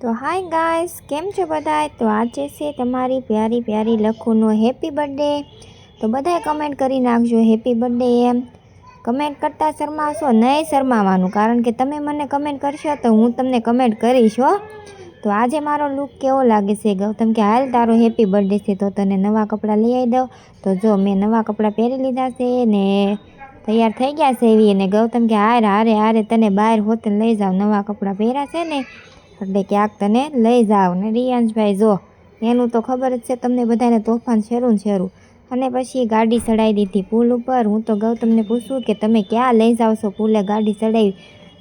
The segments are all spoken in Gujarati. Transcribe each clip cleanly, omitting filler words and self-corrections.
તો હાય ગાઈસ, કેમ છો બધાય? તો આજે છે તમારી પ્યારી પ્યારી લખુનો હેપી બર્થડે. તો બધાય કમેન્ટ કરી નાખજો હેપી બર્થડે એમ. કમેન્ટ કરતાં શરમાશો નહીં, શરમાવાનું, કારણ કે તમે મને કમેન્ટ કરશો તો હું તમને કમેન્ટ કરીશ હો. તો આજે મારો લુક કેવો લાગે છે ગૌતમ કે હાલ તારો હેપી બર્થડે છે તો તને નવા કપડાં લઈ આવી દઉં. તો જો મેં નવા કપડાં પહેરી લીધા છે ને તૈયાર થઈ ગયા છે એવી. અને ગૌતમ કે હારે તને બહાર હોતે લઈ જાઓ, નવા કપડાં પહેર્યા છે ને એટલે ક્યાંક તને લઈ જાઓ. ને રિયાંશભાઈ જો એનું તો ખબર જ છે તમને બધાને, તોફાન શરૂ. અને પછી ગાડી ચડાવી દીધી પુલ ઉપર. હું તો ગૌતમને પૂછું કે તમે ક્યાં લઈ જાઓ છો પુલે ગાડી ચડાવી?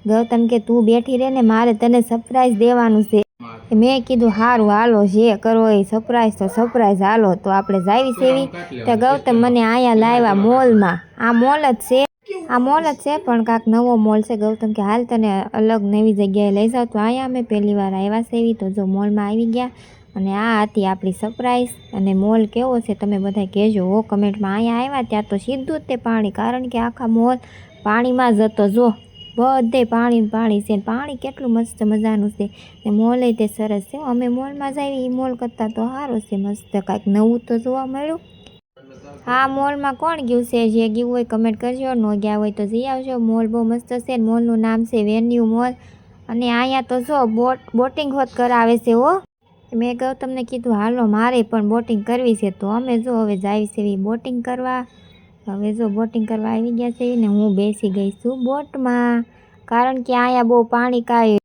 ગૌતમ કે તું બેઠી રહે ને, મારે તને સરપ્રાઈઝ દેવાનું છે. મેં કીધું સારું હાલો, જે કરો એ સરપ્રાઈઝ તો સરપ્રાઈઝ હાલો. તો આપણે જાવી સેવી. તો ગૌતમ મને અહીંયા લાવ્યા મોલમાં. આ મોલ જ છે પણ કાંક નવો મોલ છે. ગૌતમ કે હાલ તને અલગ નવી જગ્યાએ લઈ જાઓ. તો અહીંયા અમે પહેલી વાર આવ્યા સેવી. તો જો મોલમાં આવી ગયા અને આ હતી આપણી સરપ્રાઈઝ. અને મોલ કેવો છે તમે બધા કહેજો હો કમેન્ટમાં. અહીંયા આવ્યા ત્યાં તો સીધું જ તે પાણી, કારણ કે આખા મોલ પાણીમાં જ હતો. જો બધે પાણી છે. પાણી કેટલું મસ્ત મજાનું છે. ને મોલે તે સરસ છે. અમે મોલમાં જ આવી, એ મોલ કરતાં તો સારું છે, મસ્ત કાંઈક નવું તો જોવા મળ્યું. હા, મોલમાં કોણ ગયું છે? જે ગયું હોય કમેન્ટ કરજો, ન ગયા હોય તો જઈ આવજો. મોલ બહુ મસ્ત છે. મોલનું નામ છે વેન્યુ મોલ. અને અહીંયા તો જો બોટિંગ હોત કરાવે છે હો. મેં ગૌતમને કીધું હાલો મારે પણ બોટિંગ કરવી છે. તો અમે જો હવે જાય છે એવી બોટિંગ કરવા. હવે જો બોટિંગ કરવા આવી ગયા છે ને હું બેસી ગઈ છું બોટમાં, કારણ કે અહીંયા બહુ પાણી કાંઈ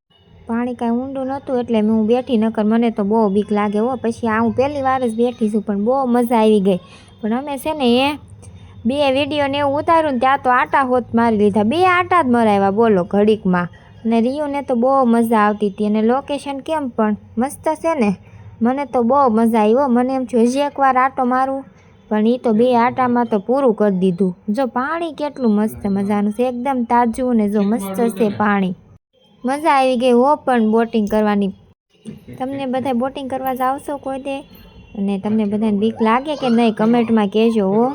ઊંડું નહોતું એટલે હું બેઠી. નકર મને તો બહુ બીક લાગે હો. પછી આ હું પહેલી વાર જ બેઠી છું પણ બહુ મજા આવી ગઈ. પણ અમે છે ને બે વિડીયોને એવું ઉતાર્યું ને ત્યાં તો આટા હોત મારી લીધા. 2 આટા જ મરાવ્યા બોલો ઘડીકમાં. અને રિયુને તો બહુ મજા આવતી હતી. અને લોકેશન કેમ પણ મસ્ત છે ને, મને તો બહુ મજા આવી હો. મને એમ થયું હજી એકવાર આટો મારું, પણ એ તો 2 આટામાં તો પૂરું કરી દીધું. જો પાણી કેટલું મસ્ત મજાનું છે, એકદમ તાજું ને જો મસ્ત છે પાણી. મજા આવી ગઈ હો પણ બોટિંગ કરવાની. તમને બધા બોટિંગ કરવા જાવ છો કોઈ દે? અને તમને બધાને બીક લાગે કે નહીં કમેન્ટમાં કહેજો હો.